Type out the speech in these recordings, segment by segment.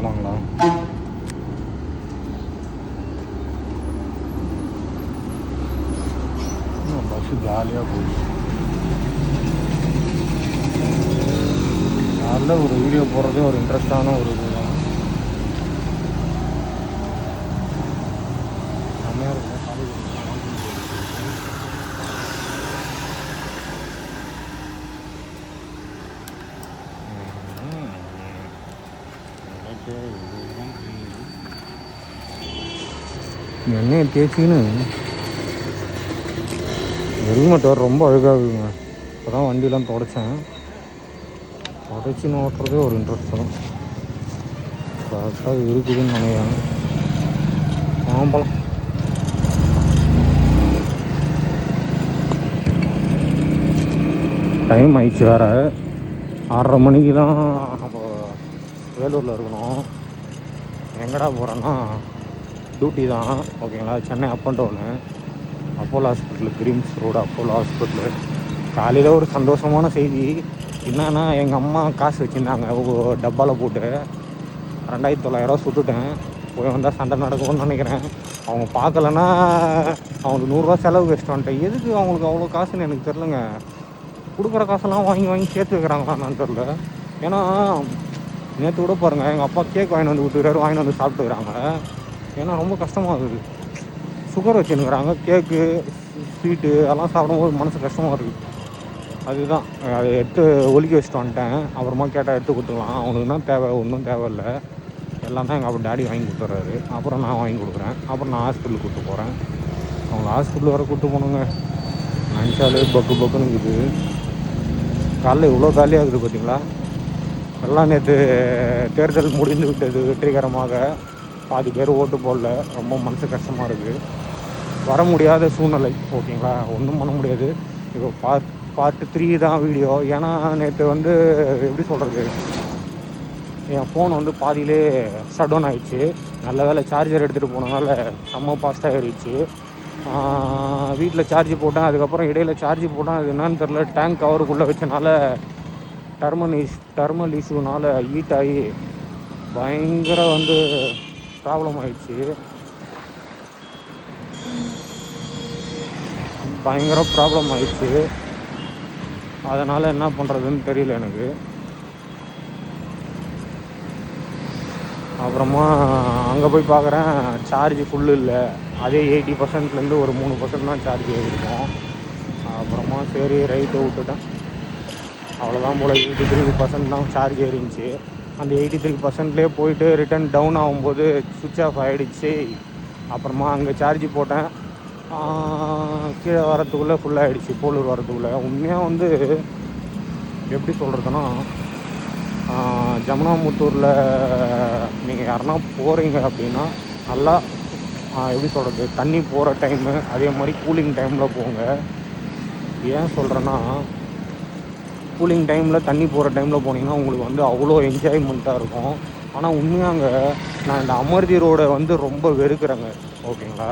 போகலாங்களா? Bus ஜாலியாக போகுது. நல்ல ஒரு வீடியோ போடுறதே ஒரு இன்ட்ரெஸ்டான ஒரு இது தான். செம்மையாக இருக்கும். எண்ணெயை தேய்ச்சின்னு ஹெல்மெட் வேறு ரொம்ப அழுகாகுங்க. இப்போ தான் வண்டியெலாம் தொடச்சேன். தொடச்சின்னு ஓட்டுறதே ஒரு இன்ட்ரெஸ்ட் தான். கரெக்டாக இருக்குதுன்னு நினைக்கிறேன். ஆம்பளம் டைம் ஆயிடுச்சு வேறு. 6:30 மணிக்கு தான் நம்ம வேலூரில் இருக்கணும். எங்கடா போகிறேன்னா டியூட்டி தான். ஓகேங்களா? Chennai up and down. Apollo hospital, creams road Apollo hospital. காலையில் ஒரு சந்தோஷமான செய்தி என்னன்னா, எங்கள் அம்மா காசு வச்சுருந்தாங்க டப்பாவில் போட்டு 2900 சுட்டுட்டேன். போய் வந்தால் சண்டை நடக்கும்னு நினைக்கிறேன். அவங்க பார்க்கலன்னா அவங்களுக்கு 100 செலவு வச்சுட்டு வந்துட்டேன். எதுக்கு அவங்களுக்கு அவ்வளோ காசுன்னு எனக்கு தெரிலங்க. கொடுக்குற காசெல்லாம் வாங்கி சேர்த்து வைக்கிறாங்களான்னு தெரில. ஏன்னா நேற்று கூட பாருங்கள், எங்கள் அப்பா கேக் வாங்கிட்டு வந்து விட்டுக்கிறாரு, வாங்கிட்டு வந்து சாப்பிட்டுக்கிறாங்க. ஏன்னா ரொம்ப கஷ்டமாக இருக்குது. சுகர் வச்சுன்னுக்குறாங்க. கேக்கு ஸ்வீட்டு அதெல்லாம் சாப்பிடும்போது மனசு கஷ்டமாக இருக்குது. அதுதான் அதை எடுத்து ஒலிக்க வச்சுட்டு வந்துட்டேன். அப்புறமா கேட்டால் எடுத்து கொடுத்துக்கலாம். அவனுக்கு தான் தேவை, ஒன்றும் தேவையில்லை. எல்லாம் தான் எங்கள் அப்பா டேடி வாங்கி கொடுத்துட்றாரு. அப்புறம் நான் வாங்கி கொடுக்குறேன். அப்புறம் நான் ஹாஸ்பிட்டலுக்கு கூப்பிட்டு போகிறேன். அவங்க ஹாஸ்பிட்டல் வர கூப்பிட்டு போகணுங்க. நினச்சாலே பக்கு பக்குன்னு இருக்குது. காலைல இவ்வளோ காலியாக இருக்குது பார்த்தீங்களா? எல்லாம் நேற்று தேர்தல் முடிந்து விட்டது வெற்றிகரமாக. பாதி பேர் ஓட்டு போடல. ரொம்ப மனசு கஷ்டமாக இருக்குது. வர முடியாத சூழ்நிலை. ஓகேங்களா? ஒன்றும் பண்ண முடியாது. இப்போ பார்ட் 3 தான் வீடியோ. ஏன்னா நேற்று வந்து எப்படி சொல்கிறது, என் ஃபோன் வந்து பாதியிலே ஷட் டவுன் ஆகிடுச்சு. நல்ல வேலை சார்ஜர் எடுத்துகிட்டு போனதுனால செம்ம ஃபாஸ்ட்டாக ஏறிடுச்சு. வீட்டில் சார்ஜ் போட்டேன். அதுக்கப்புறம் இடையில் சார்ஜ் போட்டேன். அது என்னன்னு தெரில, டேங்க் கவருக்குள்ளே வச்சனால டெர்மல் இஷ்யூனால் ஹீட் ஆகி பயங்கர வந்து ப்ராப்ளம் ஆகிடுச்சு. அதனால் என்ன பண்ணுறதுன்னு தெரியல எனக்கு. அப்புறமா அங்கே போய் பார்க்குறேன், சார்ஜ் ஃபுல்லு இல்லை. அதே 80%லேருந்து ஒரு 3% தான் சார்ஜ் ஏறிருக்கும். அப்புறமா சரி ரைட்டை விட்டுட்டேன். அவ்வளோதான் போல். 83% தான் சார்ஜ் ஏறிச்சு. அந்த 83%லேயே போயிட்டு ரிட்டன் டவுன் ஆகும்போது சுவிட்ச் ஆஃப் ஆகிடுச்சு. அப்புறமா அங்கே சார்ஜ் போட்டேன். கீழே வரத்துக்குள்ளே ஃபுல்லாகிடுச்சு. போலூர் வரத்துக்குள்ளே. உண்மையாக வந்து எப்படி சொல்கிறதுனா, ஜமுனாமுத்தூரில் நீங்கள் யாருன்னா போகிறீங்க அப்படின்னா நல்லா எப்படி சொல்கிறது, தண்ணி போகிற டைமு அதே மாதிரி கூலிங் டைமில் போங்க. ஏன் சொல்கிறேன்னா, கூலிங் டைமில் தண்ணி போகிற டைமில் போனீங்கன்னா உங்களுக்கு வந்து அவ்வளோ என்ஜாய்மெண்ட்டாக இருக்கும். ஆனால் உண்மையாங்க நான் இந்த அமர்தி ரோடை வந்து ரொம்ப வெறுக்கிறேங்க. ஓகேங்களா?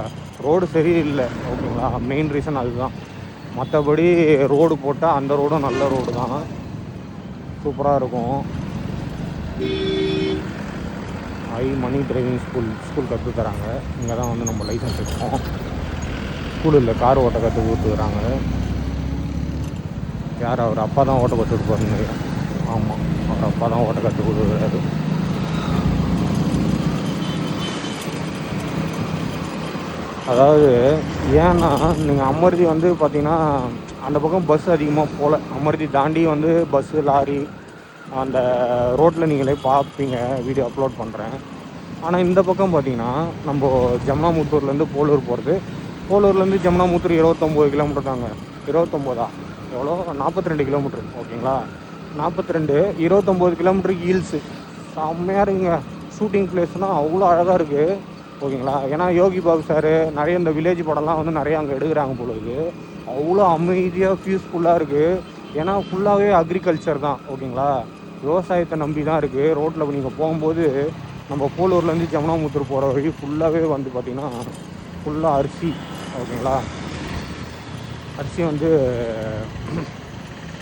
ரோடு சரியில்லை. ஓகேங்களா? மெயின் ரீசன் அதுதான். மற்றபடி ரோடு போட்டால் அந்த ரோடும் நல்ல ரோடு தான், சூப்பராக இருக்கும். மணி டிரைவிங் ஸ்கூல் கற்று தராங்க. இங்கே தான் வந்து நம்ம லைசன்ஸ் எடுப்போம். ஸ்கூல் இல்லை, கார் ஓட்ட கற்று கொடுத்துக்கிறாங்க. யார் அவர் அப்பா தான் ஓட்ட கற்று கொடுப்பாருன்னு. ஆமாம், அவர் அப்பா தான் ஓட்ட கற்று கொடுக்குறாரு. அதாவது ஏன்னா நீங்கள் அமர்தி வந்து பார்த்தீங்கன்னா அந்த பக்கம் பஸ் அதிகமாக போகல. அமர்தி தாண்டி வந்து பஸ்ஸு லாரி அந்த ரோட்டில் நீங்களே பார்ப்பீங்க, வீடியோ அப்லோட் பண்ணுறேன். ஆனால் இந்த பக்கம் பார்த்தீங்கன்னா நம்ம ஜமுனாமுத்தூர்லேருந்து போலூர் போகிறது, போலூர்லேருந்து ஜமுனாமுத்தூர் 29 கிலோமீட்டர் தாங்க. 29 எவ்வளோ, 42 கிலோமீட்ரு. ஓகேங்களா? 42 29 கிலோமீட்டருக்கு ஹில்ஸு செம்மையாக இருக்குங்க. ஷூட்டிங் பிளேஸ்னால் அவ்வளோ அழகாக இருக்குது. ஓகேங்களா? ஏன்னா யோகி பாபு சார் நிறைய இந்த வில்லேஜ் படம்லாம் வந்து நிறைய அங்கே எடுக்கிறாங்க பொழுது. அவ்வளோ அமைதியாக பீஸ்ஃபுல்லாக இருக்குது. ஏன்னா ஃபுல்லாகவே அக்ரிகல்ச்சர் தான். ஓகேங்களா? விவசாயத்தை நம்பி தான் இருக்குது. ரோட்டில் நீங்கள் போகும்போது நம்ம போலூர்லேருந்து ஜமுனாமுத்தூர் போகிற வழி ஃபுல்லாகவே வந்து பார்த்திங்கன்னா ஃபுல்லாக அரிசி. ஓகேங்களா? அரிசி வந்து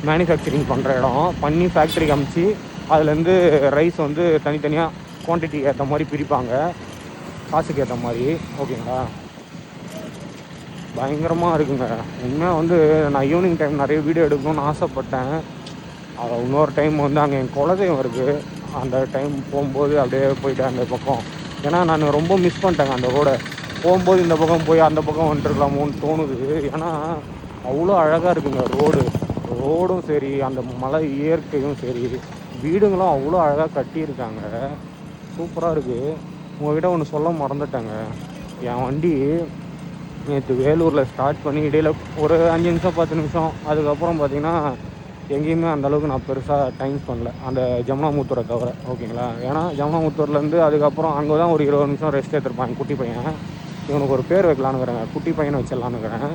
மேனுஃபேக்சரிங் பண்ணுற இடம். பண்ணி ஃபேக்ட்ரிக்கு அமுச்சு அதுலேருந்து ரைஸ் வந்து தனித்தனியாக குவான்டிட்டிக்கு ஏற்ற மாதிரி பிரிப்பாங்க, காசுக்கு ஏற்ற மாதிரி. ஓகேங்களா, பயங்கரமாக இருக்குங்க உண்மையாக. வந்து நான் ஈவினிங் டைம் நிறைய வீடியோ எடுக்கணும்னு ஆசைப்பட்டேன். அதை இன்னொரு டைம் வந்து அங்கே என் குலதெய்வம் இருக்குது, அந்த டைம் போகும்போது அப்படியே போயிட்டேன் அந்த பக்கம். ஏன்னா நான் ரொம்ப மிஸ் பண்ணிட்டேங்க அந்த ரோடை. போகும்போது இந்த பக்கம் போய் அந்த பக்கம் வந்துட்டுருக்கலாமோன்னு தோணுது. ஏன்னா அவ்வளோ அழகாக இருக்குங்க ரோடும் சரி, அந்த மலை இயற்கையும் சரி, வீடுங்களும் அவ்வளோ அழகாக கட்டியிருக்காங்க, சூப்பராக இருக்குது. உங்கள்கிட்ட ஒன்று சொல்ல மறந்துட்டேங்க. என் வண்டி நேற்று வேலூரில் ஸ்டார்ட் பண்ணி இடையில் ஒரு 5 நிமிஷம் 10 நிமிஷம், அதுக்கப்புறம் பார்த்திங்கன்னா எங்கேயுமே அந்தளவுக்கு நான் பெருசாக டைம் பண்ணல, அந்த ஜமுனாமுத்தூரை தவிர. ஓகேங்களா, ஏன்னா ஜமுனாமுத்தூர்லேருந்து அதுக்கப்புறம் அங்கே தான் ஒரு 20 நிமிஷம் ரெஸ்ட் எடுத்துருப்பான் குட்டி பையன். இவனுக்கு ஒரு பேர் வைக்கலான்னுக்கிறேங்க, குட்டி பையனை வச்சிடலான்னுக்கிறேன்.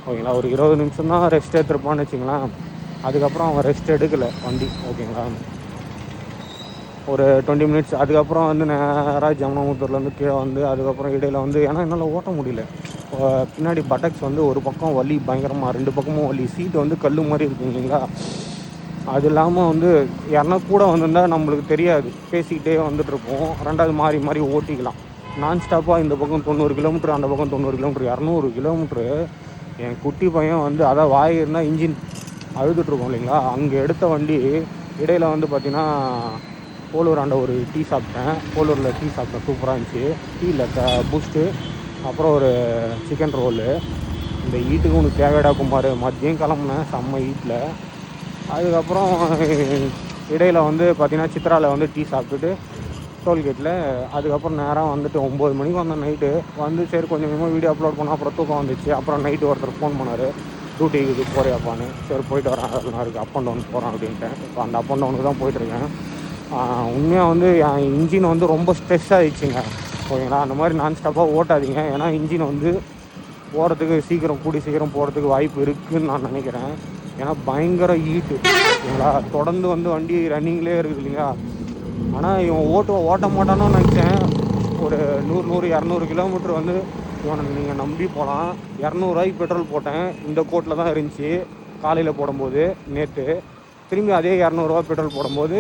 ஓகேங்களா, ஒரு 20 நிமிஷம் தான் ரெஸ்ட் எடுத்துருப்பான்னு வச்சிங்களேன். அதுக்கப்புறம் அவன் ரெஸ்ட் எடுக்கலை வண்டி. ஓகேங்களா, ஒரு 20 மினிட்ஸ். அதுக்கப்புறம் வந்து நேராக ஜமுனாமுத்தூர்லேருந்து கீழே வந்து அதுக்கப்புறம் இடையில் வந்து, ஏன்னா என்னால் ஓட்ட முடியல, பின்னாடி பட்டக்ஸ் வந்து ஒரு பக்கம் வலி பயங்கரமாக, 2 பக்கமும் வலி, சீட்டு வந்து கல் மாதிரி இருக்குது இல்லைங்களா. அது இல்லாமல் வந்து யாருன்னா கூட வந்திருந்தால் நம்மளுக்கு தெரியாது, பேசிக்கிட்டே வந்துட்டுருப்போம். ரெண்டாவது மாறி மாறி ஓட்டிக்கலாம். நான் ஸ்டாப்பாக இந்த பக்கம் 90 கிலோமீட்டர், அந்த பக்கம் 90 கிலோமீட்டர், 200 கிலோமீட்ரு. என் குட்டி பையன் வந்து அதான் வாய் இருந்தால் இன்ஜின் அழுதுட்ருக்கோம் இல்லைங்களா. அங்கே எடுத்த வண்டி இடையில் வந்து பார்த்திங்கன்னா போலூராண்ட ஒரு டீ சாப்பிட்டேன். போலூரில் டீ சாப்பிட்டேன், சூப்பராக இருந்துச்சு. டீயில் பூஸ்ட்டு, அப்புறம் ஒரு சிக்கன் ரோலு. இந்த ஈட்டுக்கு உனக்கு தேவையடா குமார், மதியம் கிளம்புனேன் செம்ம ஈட்டில். அதுக்கப்புறம் இடையில் வந்து பார்த்திங்கன்னா சித்ராவில் வந்து டீ சாப்பிட்டுட்டு டோல்கேட்டில், அதுக்கப்புறம் நேராக வந்துட்டு 9 மணிக்கு வந்தேன் நைட்டு. வந்து சரி கொஞ்சம் கொஞ்சமாக வீடியோ அப்லோட் பண்ணால் அப்புறம் தூக்கம் வந்துச்சு. அப்புறம் நைட்டு ஒருத்தர் ஃபோன் பண்ணார், டியூட்டிக்கு போறியாப்பான்னு. சரி போயிட்டு வரேன், அதெல்லாம் இருக்குது, அப் அண்ட் டவுன் போகிறேன் அப்படின்ட்டேன். இப்போ அந்த அப் அண்ட் டவுனுக்கு தான் போயிட்டுருக்கேன். உண்மையாக வந்து என் இன்ஜின் வந்து ரொம்ப ஸ்ட்ரெஸ் ஆகிடுச்சிங்க. ஓகேங்களா, அந்த மாதிரி நான் ஸ்டாப்பாக ஓட்டாதீங்க. ஏன்னா இன்ஜின் வந்து போகிறதுக்கு கூடி சீக்கிரம் போகிறதுக்கு வாய்ப்பு இருக்குதுன்னு நான் நினைக்கிறேன். ஏன்னா பயங்கர ஹீட்டு. ஓகேங்களா, தொடர்ந்து வந்து வண்டி ரன்னிங்லேயே இருக்குது இல்லைங்களா. ஆனால் இவன் ஓட்ட மாட்டானு நினச்சேன். ஒரு 100-200 கிலோமீட்டர் வந்து இவனை நீங்கள் நம்பி போகலாம். 200 பெட்ரோல் போட்டேன், இந்த கோட்டில் தான் இருந்துச்சு காலையில் போடும்போது. நேற்று திரும்பி அதே 200 பெட்ரோல் போடும்போது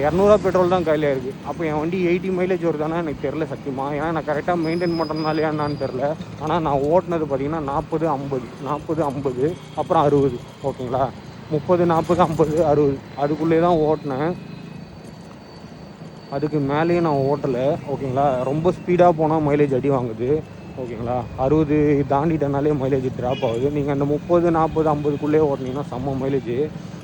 200 பெட்ரோல் தான் கையில் இருக்குது. அப்போ என் வண்டி 80 மைலேஜ் வருதானே எனக்கு தெரில சத்தியமாக. ஏன்னா நான் கரெக்டாக மெயின்டைன் பண்ணுறதுனாலே என்னான்னு தெரில. ஆனால் நான் ஓட்டினது பார்த்திங்கன்னா 40-50 அப்புறம் 60. ஓகேங்களா, 30-40-50 60 அதுக்குள்ளே தான் ஓட்டினேன். அதுக்கு மேலேயும் நான் ஓட்டலை. ஓகேங்களா, ரொம்ப ஸ்பீடாக போனால் மைலேஜ் அடி வாங்குது. ஓகேங்களா, 60 தாண்டிட்டனாலே மைலேஜ் ட்ராப் ஆகுது. நீங்கள் அந்த 30-40-50க்குள்ளே ஓட்டினீங்கன்னா செம்ம மைலேஜ்.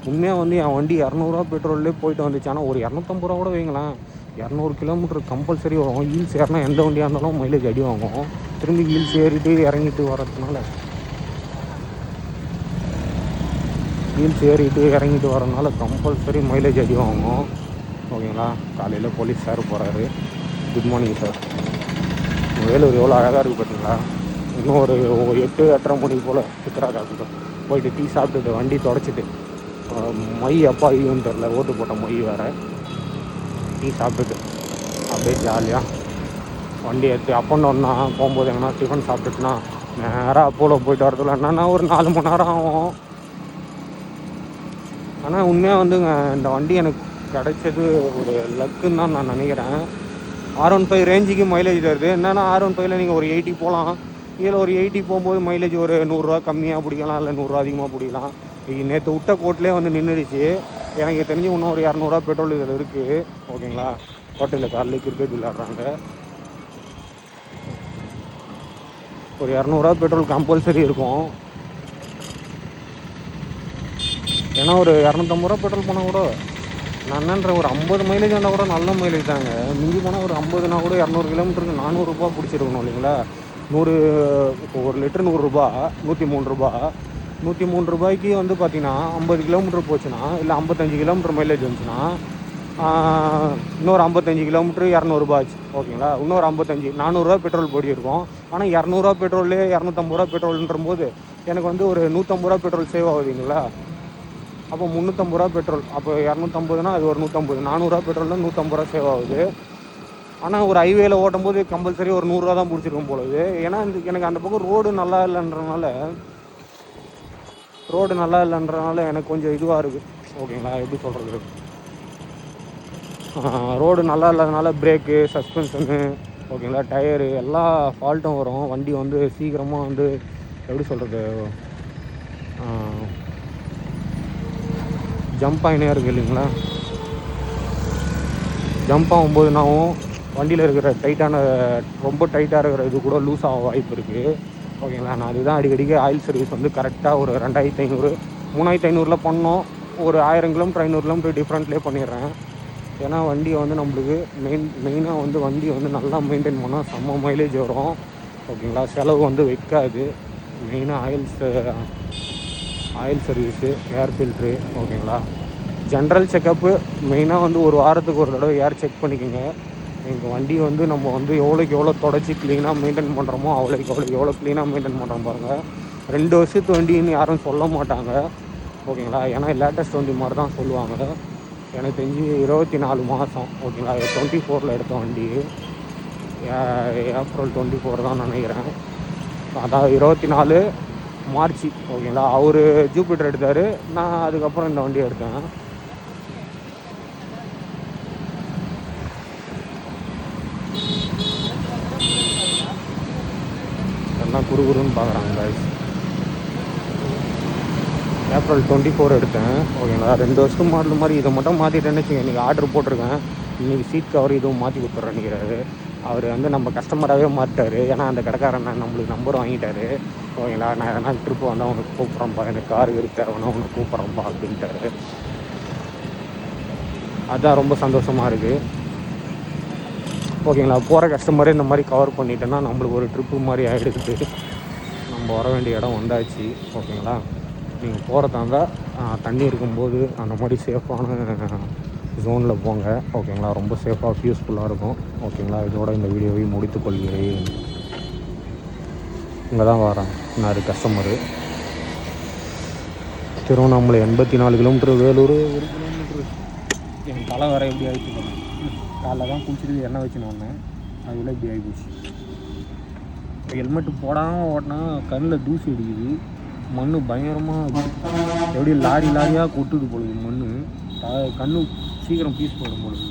உண்மையாக வந்து என் வண்டி 200 பெட்ரோல்லே போயிட்டு வந்துச்சு. ஆனால் ஒரு 250 கூட வைங்களேன், 200 கிலோமீட்டர் கம்பல்சரி வரும். ஹீல்ஸ் ஏறினா எந்த வண்டியாக இருந்தாலும் மைலேஜ் அடி வாங்கும். திரும்பி ஹீல்ஸ் ஏறிட்டு இறங்கிட்டு வரதுனால கம்பல்சரி மைலேஜ் அடி வாங்கும். ஓகேங்களா, காலையில் போலீஸ் சார் போகிறாரு. Good morning sir. வேலூர் எவ்வளோ அழகாக இருக்குது பார்த்தீங்களா. இன்னும் ஒரு 8-8:30 மணி போல் சித்ரா காக்கு போயிட்டு டீ சாப்பிட்டுட்டு வண்டி தொடச்சிட்டு, மை அப்பா ஐயோன்னு தெரில, ஓட்டு போட்ட மை வேறு, டீ சாப்பிட்டுட்டு அப்படியே ஜாலியாக வண்டி எடுத்து அப் அண்ட் டவுன்னா போகும்போது எங்கன்னா டிஃபன் சாப்பிட்டுட்டுனா நேராக அப்போலோ போயிட்டு வரதுல என்னன்னா ஒரு 4 மணி நேரம் ஆகும். ஆனால் உண்மையாக வந்துங்க இந்த வண்டி எனக்கு கிடைச்சது ஒரு லக்குன்னு தான் நான் நினைக்கிறேன். R15 ரேஞ்சுக்கு மைலேஜ் தருது. என்னென்னா R15 நீங்கள் ஒரு 80 போகலாம், இதில் ஒரு 80 போகும்போது மைலேஜ் ஒரு 100 ரூபா கம்மியாக பிடிக்கலாம், இல்லை 100 ரூபா அதிகமாக பிடிக்கலாம். நேற்று விட்ட கோட்லேயே வந்து நின்றுடுச்சு. எனக்கு தெரிஞ்சு இன்னும் ஒரு 200 பெட்ரோல் இதில் இருக்குது. ஓகேங்களா, ஹோட்டலில் காலையில் கிரிக்கெட் விளையாடுறாங்க. ஒரு 200 பெட்ரோல் கம்பல்சரி இருக்கும். ஏன்னா ஒரு 250 பெட்ரோல் போனால் கூட நான் என்னன்ற ஒரு 50 மைலேஜ் இருந்தால் கூட நல்ல மைலேஜ் தாங்க. மிஞ்சி போனால் ஒரு 50னா கூட 200 கிலோமீட்டருக்கு 400 ரூபா பிடிச்சிருக்கணும் இல்லைங்களா. 100 இப்போ 1 லிட்டர் 100 ரூபா, 103 ரூபா. 103 ரூபாய்க்கு வந்து பார்த்திங்கன்னா 50 கிலோமீட்டர் போச்சுன்னா, இல்லை 55 கிலோமீட்டர் மைலேஜ் வந்துச்சுன்னா, இன்னொரு 55 கிலோமீட்டர் 200 ரூபா ஆச்சு. ஓகேங்களா, இன்னொரு 55 400 ரூபா பெட்ரோல் போடியிருக்கோம். ஆனால் 200 ரூபா பெட்ரோல்லே 250 ரூபா பெட்ரோல்ன்ற போது எனக்கு வந்து ஒரு 150 ரூபா பெட்ரோல் சேவ் ஆகுதுங்களா. அப்போ 350 ரூபா பெட்ரோல், அப்போ 250னா அது ஒரு 150, 400 ரூபா பெட்ரோல்னால் 150 ரூபா சேவ் ஆகுது. ஆனால் ஒரு ஹைவேல ஓட்டும் போது கம்பல்சரி ஒரு 100 ரூபா தான் பிடிச்சிருக்கும் போலுது. ஏன்னா எனக்கு அந்த பக்கம் ரோடு நல்லா இல்லைன்றனால எனக்கு கொஞ்சம் இதுவாக இருக்குது. ஓகேங்களா, எப்படி சொல்கிறது, ரோடு நல்லா இல்லாதனால பிரேக்கு, சஸ்பென்ஷனு, ஓகேங்களா, டயரு எல்லா ஃபால்ட்டும் வரும். வண்டி வந்து சீக்கிரமாக வந்து எப்படி சொல்கிறது, ஜம்ப் ஆகினே இருக்குது இல்லைங்களா. ஜம்ப் ஆகும்போது நாவும் வண்டியில் இருக்கிற ரொம்ப டைட்டாக இருக்கிற இது கூட லூஸ் ஆக வாய்ப்பு இருக்குது. ஓகேங்களா, நான் அதுதான் அடிக்கடிக்கு ஆயில் சர்வீஸ் வந்து கரெக்டாக ஒரு 2500 3500 பண்ணோம். ஒரு 1000 கிலோமீட்டர் 500 கிலோமீட்டர் டிஃப்ரெண்ட்லேயே பண்ணிடுறேன். ஏன்னா வண்டியை வந்து நம்மளுக்கு மெயினாக வந்து வண்டியை வந்து நல்லா மெயின்டைன் பண்ணால் செம்ம மைலேஜ் வரும். ஓகேங்களா, செலவு வந்து வைக்காது. மெயினாக ஆயில் சர்வீஸு, ஏர் ஃபில்ட்ரு, ஓகேங்களா. ஜென்ரல் செக்கப்பு மெயினாக வந்து ஒரு வாரத்துக்கு ஒரு தடவை ஏர் செக் பண்ணிக்கோங்க. எங்கள் வண்டி வந்து நம்ம வந்து எவ்வளோக்கு எவ்வளோ தொடச்சி க்ளீனாக மெயின்டைன் பண்ணுறோமோ அவ்வளோக்கு எவ்வளோ க்ளீனாக மெயின்டைன் பண்ணுறோம் பாருங்கள். 2 வருஷத்து வண்டின்னு யாரும் சொல்ல மாட்டாங்க. ஓகேங்களா, ஏன்னா லேட்டஸ்ட் வண்டி மாதிரி தான் சொல்லுவாங்க. எனக்கு தெரிஞ்சு 24 மாதம். ஓகேங்களா, 24 எடுத்த வண்டி, ஏப்ரல் 24 தான் நினைக்கிறேன். அதான் 24 மார்ச். ஓகேங்களா, அவர் ஜூபிட்டர் எடுத்தார், நான் அதுக்கப்புறம் இந்த வண்டி எடுத்தேன். எல்லாம் குறுகுறுன்னு பார்க்குறாங்க guys. ஏப்ரல் 24 எடுத்தேன். ஓகேங்களா, 2 வருஷம் மாடல் மாதிரி இதை மட்டும் மாற்றிட்டேன்னு வச்சுக்கோங்க. இன்றைக்கி ஆர்டர் போட்டிருக்கேன். இன்றைக்கி சீட் கவர் இதுவும் மாற்றி கொடுத்துட்றேன் நினைக்கிறாரு. அவர் வந்து நம்ம கஸ்டமராகவே மாட்டார். ஏன்னா அந்த கடைக்காரன் நம்மளுக்கு நம்பர் வாங்கிட்டார். ஓகேங்களா, நான் எதனா ட்ரிப்பு வந்தால் உனக்கு கூப்பிட்றேன்ப்பா, எனக்கு கார் தேவைன்னா உனக்கு கூப்பிட்றேன்ப்பா அப்படின்ட்டாரு. அதுதான் ரொம்ப சந்தோஷமாக இருக்குது. ஓகேங்களா, போகிற கஸ்டமரே இந்த மாதிரி கவர் பண்ணிட்டேன்னா நம்மளுக்கு ஒரு ட்ரிப்பு மாதிரி ஆகிடுது. நம்ம வர வேண்டிய இடம் வந்தாச்சு. ஓகேங்களா, நீங்கள் போகிறதா இருந்தால் தண்ணி இருக்கும்போது அந்த மாதிரி சேஃபான ஜோனில் போங்க. ஓகேங்களா, ரொம்ப சேஃபாக யூஸ்ஃபுல்லாக இருக்கும். ஓகேங்களா, இதோட இந்த வீடியோவை முடித்துக்கொள்கிறேன். இங்கே தான் வரேன் நான் customer. Tiruvannamalai 84 kilometre, Vellore 1 kilometre. என் தலை வர எப்படி ஆகிட்டு போனேன். காலைல தான் குளிச்சுட்டு எண்ணெய் வச்சுன்னு வந்தேன், அதில் இப்படி ஆகிப்போச்சு. ஹெல்மெட்டு போடாமல் ஓட்டினா கண்ணில் தூசி அடிக்குது. மண் பயங்கரமாக எப்படி லாரியாக கொட்டுது பொழுது மண். கண்ணு சீக்கிரம் பீஸ் போடும் பொழுது.